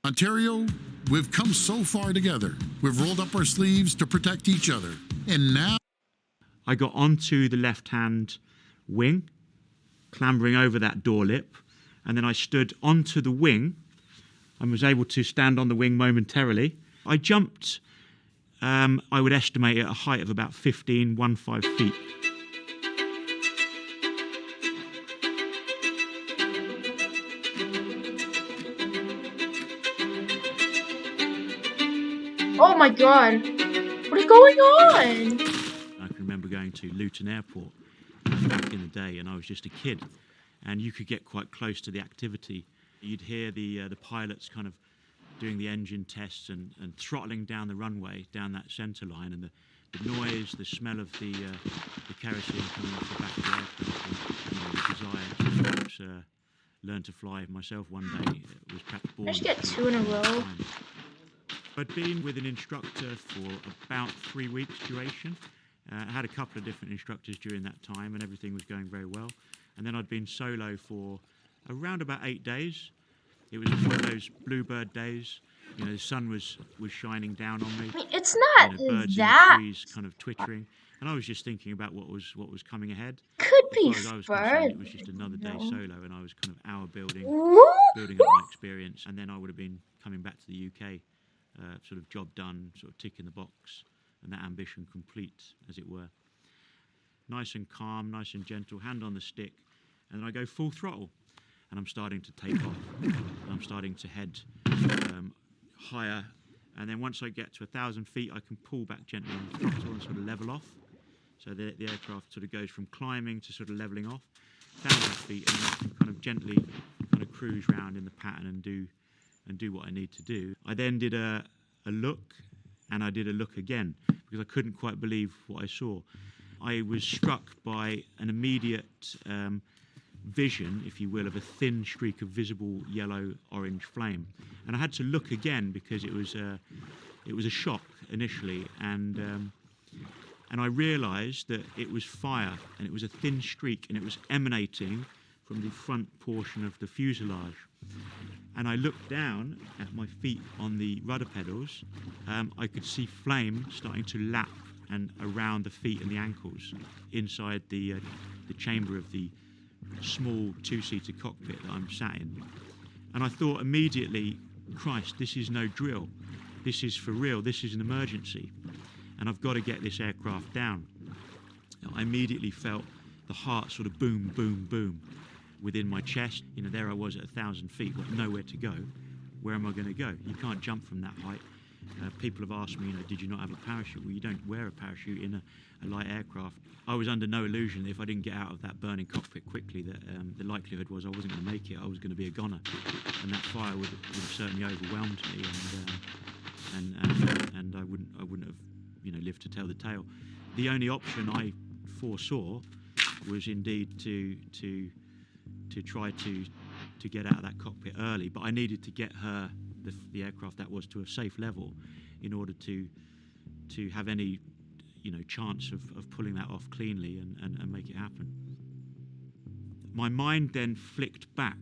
Ontario, we've come so far together. We've rolled up our sleeves to protect each other. And now I got onto the left-hand wing, clambering over that door lip, and then I stood onto the wing and was able to stand on the wing momentarily. I jumped, I would estimate at a height of about 15 feet. Oh my god, what is going on? I can remember going to Luton Airport back in the day, and I was just a kid, and you could get quite close to the activity. You'd hear the pilots kind of doing the engine tests and throttling down the runway, down that centre line, and the noise, the smell of the kerosene coming off the back of the aircraft, and the desire to perhaps learn to fly myself one day was perhaps born. I just get 2 in a row. I'd been with an instructor for about 3 weeks duration. I had a couple of different instructors during that time, and everything was going very well. And then I'd been solo for around about 8 days. It was one of those bluebird days. You know, the sun was shining down on me. I mean, it's not birds that. in the trees kind of twittering, and I was just thinking about what was coming ahead. Could be As far as I was concerned, it was just another day No. solo, and I was kind of hour building Woo! up my experience, and then I would have been coming back to the UK, sort of job done, sort of tick in the box, and that ambition complete, as it were. Nice and calm, nice and gentle, hand on the stick, and then I go full throttle, and I'm starting to take off. I'm starting to head higher, and then once I get to 1,000 feet, I can pull back gently on the throttle and sort of level off. So the aircraft sort of goes from climbing to sort of leveling off. 1,000 feet, and then I can kind of gently kind of cruise round in the pattern and do what I need to do. I then did a look, and I did a look again, because I couldn't quite believe what I saw. I was struck by an immediate vision, if you will, of a thin streak of visible yellow-orange flame. And I had to look again because it was a shock initially, and I realised that it was fire, and it was a thin streak, and it was emanating from the front portion of the fuselage. And I looked down at my feet on the rudder pedals. I could see flame starting to lap and around the feet and the ankles inside the chamber of the small 2-seater cockpit that I'm sat in. And I thought immediately, Christ, this is no drill. This is for real. This is an emergency. And I've got to get this aircraft down. I immediately felt the heart sort of boom, boom, boom within my chest. You know, there I was at 1,000 feet, with nowhere to go. Where am I going to go? You can't jump from that height. People have asked me, you know, did you not have a parachute? Well, you don't wear a parachute in a light aircraft. I was under no illusion that if I didn't get out of that burning cockpit quickly, that the likelihood was I wasn't going to make it. I was going to be a goner, and that fire would have certainly overwhelmed me, and I wouldn't have, you know, lived to tell the tale. The only option I foresaw was indeed to try to get out of that cockpit early, but I needed to get her, the aircraft that was, to a safe level in order to have any, you know, chance of pulling that off cleanly and make it happen. My mind then flicked back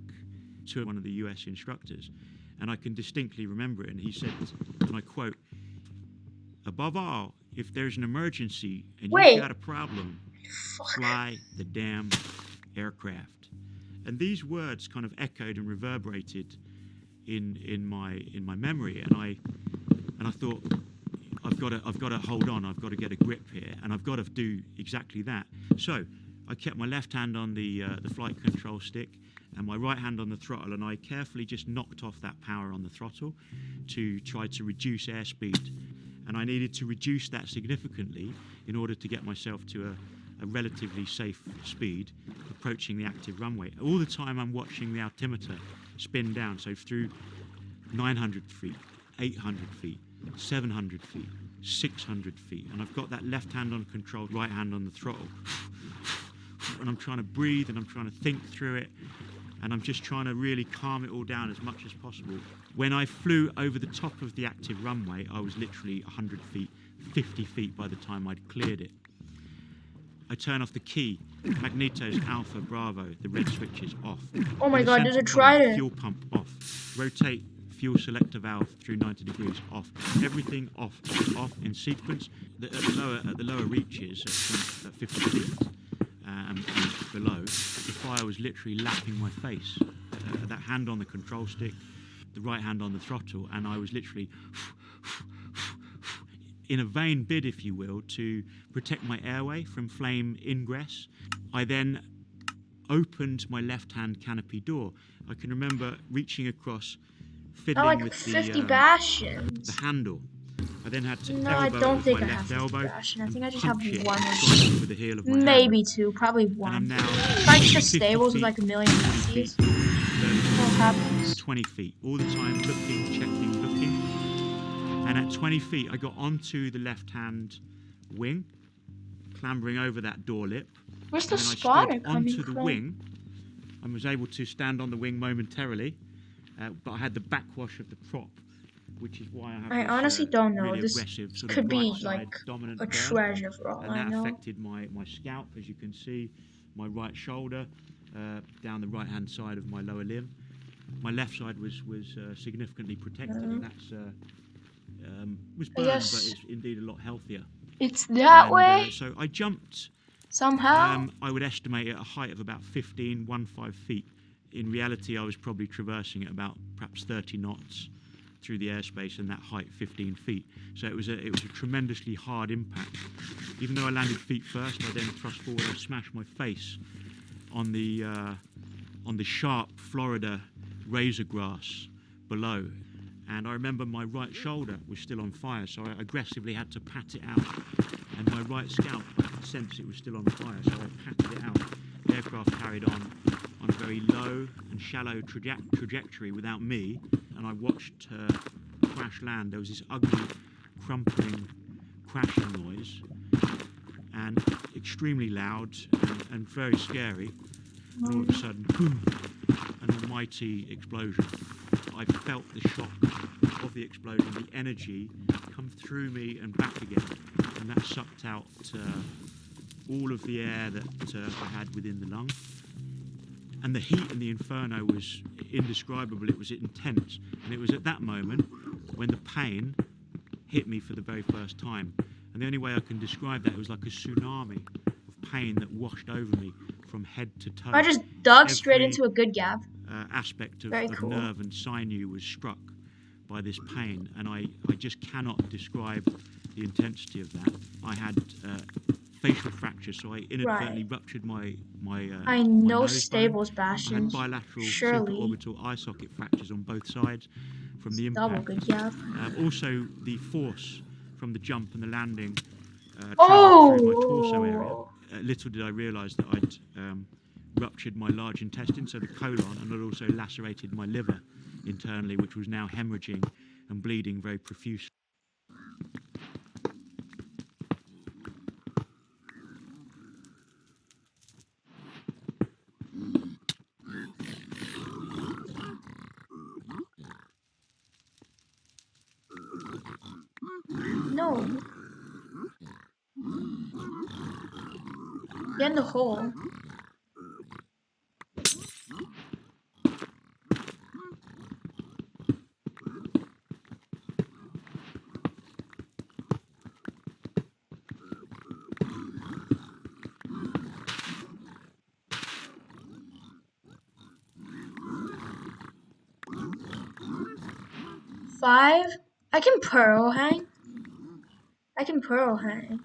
to one of the US instructors, and I can distinctly remember it, and he said, and I quote, "Above all, if there's an emergency and you've got a problem, fly the damn aircraft." And these words kind of echoed and reverberated in my memory, and I thought, I've got to hold on. I've got to get a grip here, and I've got to do exactly that. So I kept my left hand on the flight control stick and my right hand on the throttle, and I carefully just knocked off that power on the throttle to try to reduce airspeed. And I needed to reduce that significantly in order to get myself to a relatively safe speed, approaching the active runway. All the time I'm watching the altimeter spin down, so through 900 feet, 800 feet, 700 feet, 600 feet, and I've got that left hand on control, right hand on the throttle, and I'm trying to breathe, and I'm trying to think through it, and I'm just trying to really calm it all down as much as possible. When I flew over the top of the active runway, I was literally 100 feet, 50 feet by the time I'd cleared it. I turn off the key, magnetos, alpha, bravo, the red switch is off. Oh my The god, there's a center column, trident. fuel pump off. Rotate fuel selector valve through 90 degrees, off. Everything off, in sequence. At the lower reaches, at 50 feet and below, the fire was literally lapping my face. That hand on the control stick, the right hand on the throttle, and I was literally in a vain bid, if you will, to protect my airway from flame ingress. I then opened my left-hand canopy door. I can remember reaching across, fiddling Not like with 50 bastions. the handle. I then had to No, I elbow don't it think with I my have left 50 elbow, bastion. I think I and just have punch it one or across two. with the heel of my hand. Maybe two, probably one. And I'm now If I get the 50 stables with feet, like a million 40 pieces, feet, 30 what happens? 20 feet, all the time looking, checking, looking. And at 20 feet, I got onto the left-hand wing, clambering over that door lip. Where's the And then I spotter stood coming onto the from? wing and was able to stand on the wing momentarily, but I had the backwash of the prop, which is why I have I this, honestly don't know. really This aggressive sort could of be right side like dominant a burn. treasure for all And I that know. affected my scalp, as you can see, my right shoulder, down the right-hand side of my lower limb. My left side was significantly protected, and that's was I burned, but guess it's indeed a lot healthier. it's that And, way so I jumped. somehow. I would estimate at a height of about 15 feet. In reality, I was probably traversing at about perhaps 30 knots through the airspace, and that height 15 feet. So it was a tremendously hard impact. Even though I landed feet first, I then thrust forward. I smashed my face on the sharp Florida razor grass below. And I remember my right shoulder was still on fire, so I aggressively had to pat it out. And my right scalp, I could sense it was still on fire, so I patted it out. The aircraft carried on a very low and shallow trajectory without me, and I watched her crash land. There was this ugly, crumpling, crashing noise, and extremely loud and very scary. And all of a sudden, boom, an almighty explosion. I felt the shock of the explosion, the energy come through me and back again, and that sucked out all of the air that I had within the lung. And the heat and the inferno was indescribable. It was intense, and it was at that moment when the pain hit me for the very first time. And the only way I can describe that, it was like a tsunami of pain that washed over me from head to toe. I just dug Every straight into a good gap. Aspect of Cool. nerve and sinew was struck by this pain, and I just cannot describe the intensity of that. I had facial fracture, so I inadvertently ruptured my I my know nose stables bone. I had bastions. bilateral Surely. supraorbital eye socket fractures on both sides from the Double impact. good gap. Also, the force from the jump and the landing traveled through my torso area. Oh! Little did I realise that I'd ruptured my large intestine, so the colon, and I'd also lacerated my liver internally, which was now hemorrhaging and bleeding very profusely. No. Get in the hole. Five. I can pearl hang. I can pearl hang.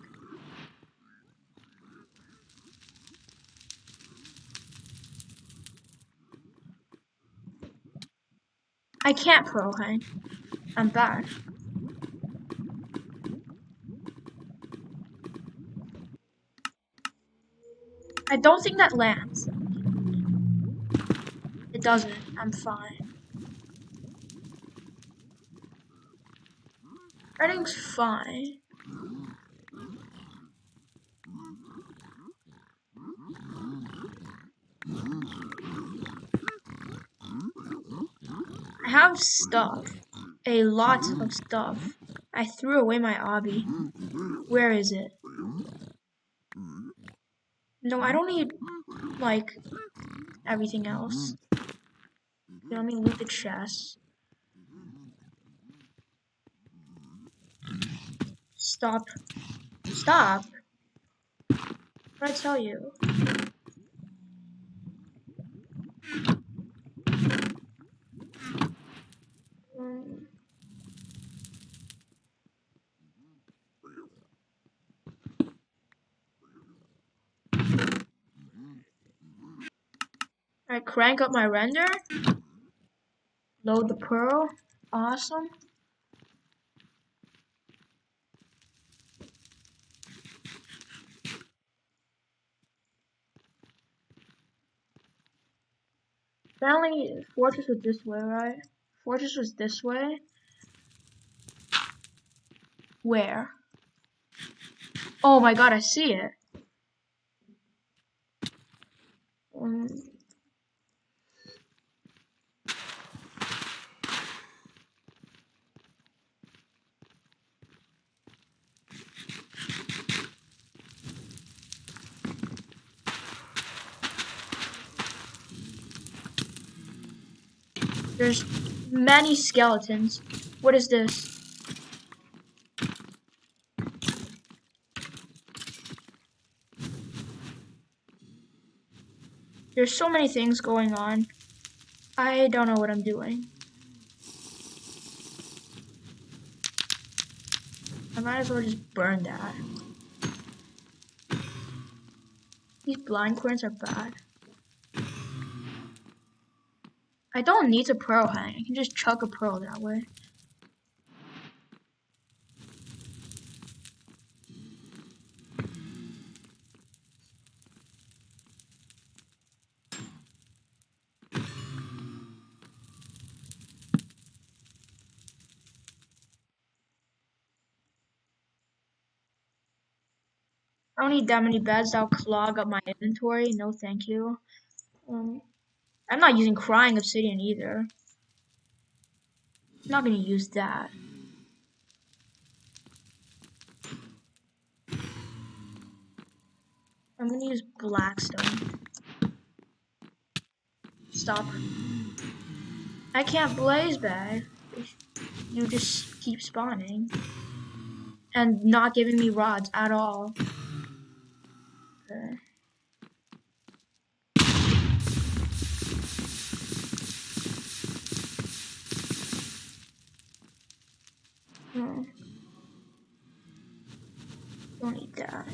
I can't pearl hang. I'm back. I don't think that lands. It doesn't. I'm fine. Everything's fine. I have stuff. A lot of stuff. I threw away my obby. Where is it? No, I don't need, like, everything else. Let me loot the chest. Stop. Stop. What did I tell you? Um, I crank up my render. Load the pearl. Awesome. Apparently, Fortress was this way, right? Fortress was this way. Where? Oh my god, I see it. Um, there's many skeletons. What is this? There's so many things going on. I don't know what I'm doing. I might as well just burn that. These blind coins are bad. I don't need to pearl hang. I can just chuck a pearl that way. I don't need that many beds. That'll clog up my inventory. No, thank you. I'm not using crying obsidian either. I'm not gonna use that. I'm gonna use blackstone. Stop. I can't blaze bag. You just keep spawning. And not giving me rods at all. Okay. No. Don't need that.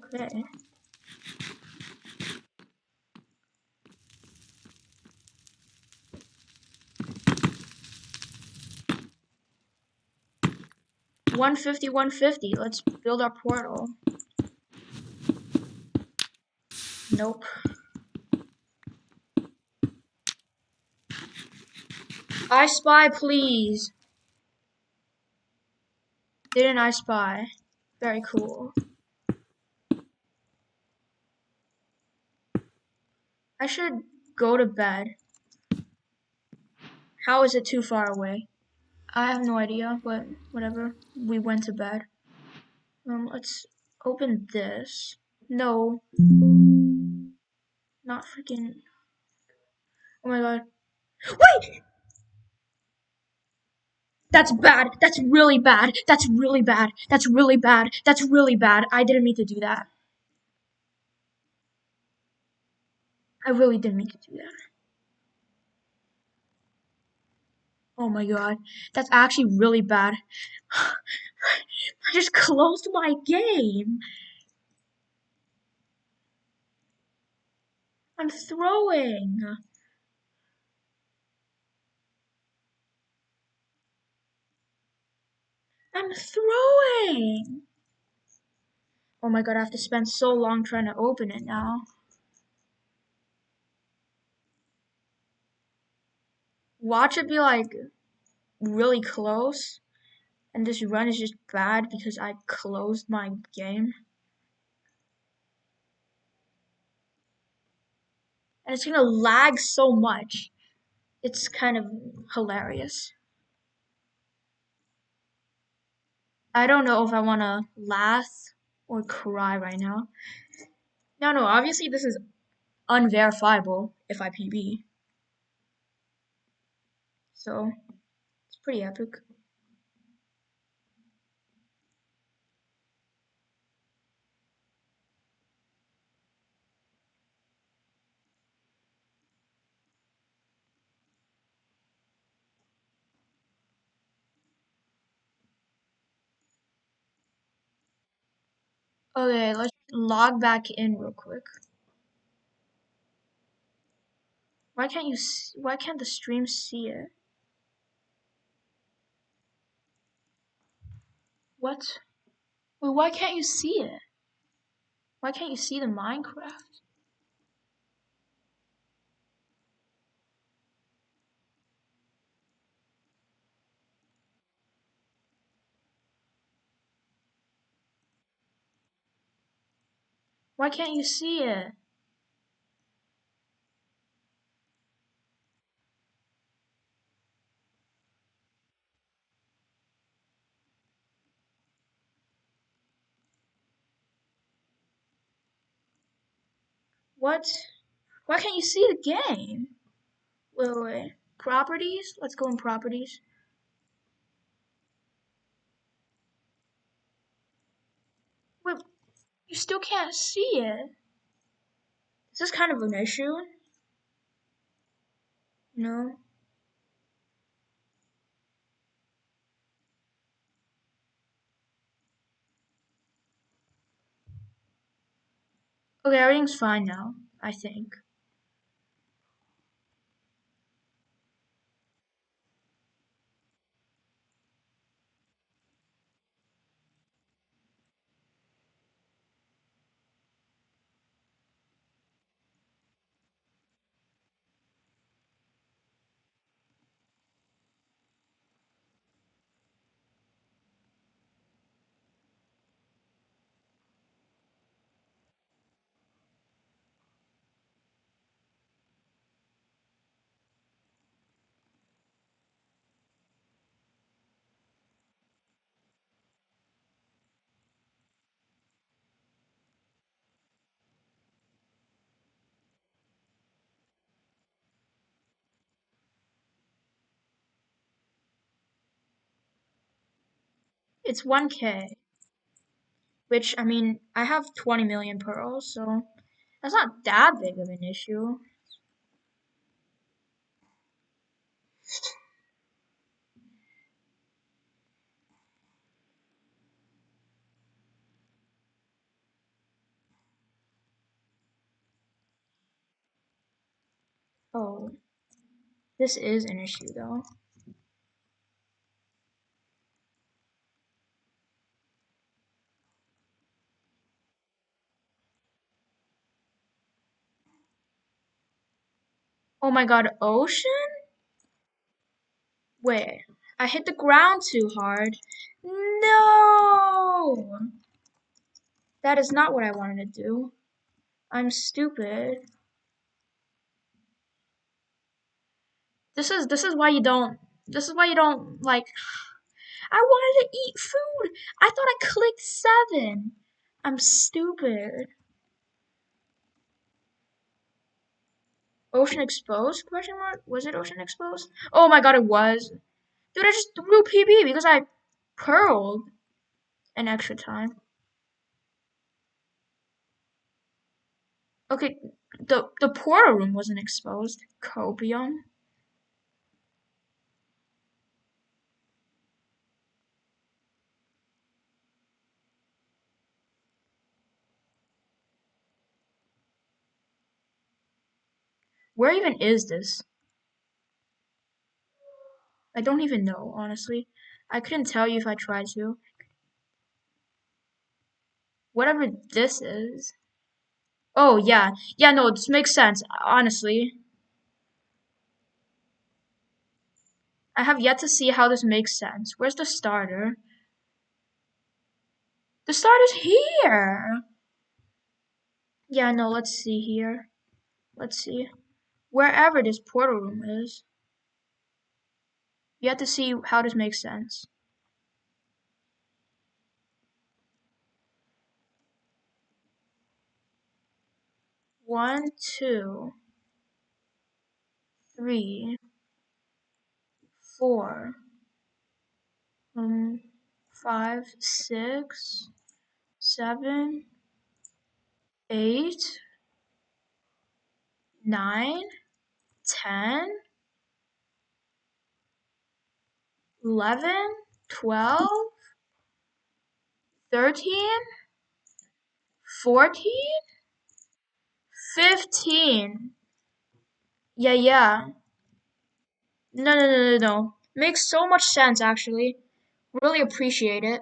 Okay. $150, $150. Let's build our portal. Nope. I spy, please. Didn't I spy? Very cool. I should go to bed. How is it too far away? I have no idea, but whatever. We went to bed. Let's open this. No. Not freaking. Oh my god. Wait! That's bad. That's really bad. That's really bad. That's really bad. That's really bad. I didn't mean to do that. I really didn't mean to do that. Oh my god. That's actually really bad. I just closed my game. I'm throwing. I'm throwing. Oh my god, I have to spend so long trying to open it now. Watch it be like really close. And this run is just bad because I closed my game. And it's gonna lag so much. It's kind of hilarious. I don't know if I want to laugh or cry right now. No, obviously this is unverifiable if I PB. So it's pretty epic. Okay, let's log back in real quick. Why can't the stream see it? What? Wait, why can't you see it? Why can't you see the Minecraft? Why can't you see it? What? Why can't you see the game? Wait. Properties? Let's go in properties. Wait, you still can't see it. Is this kind of an issue? No. Okay, everything's fine now, I think. It's 1K, which, I mean, I have 20 million pearls, so that's not that big of an issue. Oh, this is an issue though. Oh my god, ocean? Wait, I hit the ground too hard. No! That is not what I wanted to do. I'm stupid. This is why you don't like I wanted to eat food. I thought I clicked 7. I'm stupid. Ocean exposed? Question mark? Was it ocean exposed? Oh my god, it was. Dude, I just threw PB because I pearled an extra time. Okay, the portal room wasn't exposed. Copium. Where even is this? I don't even know, honestly. I couldn't tell you if I tried to. Whatever this is. Oh, yeah. Yeah, no, this makes sense, honestly. I have yet to see how this makes sense. Where's the starter? The starter's here! Yeah, no, let's see here. Let's see. Wherever this portal room is. You have to see how this makes sense. 1, 2, 3, 4, 5, 6, 7, 8, 9, 10, 11, 12, 13, 14, 15. Yeah. No. Makes so much sense, actually. Really appreciate it.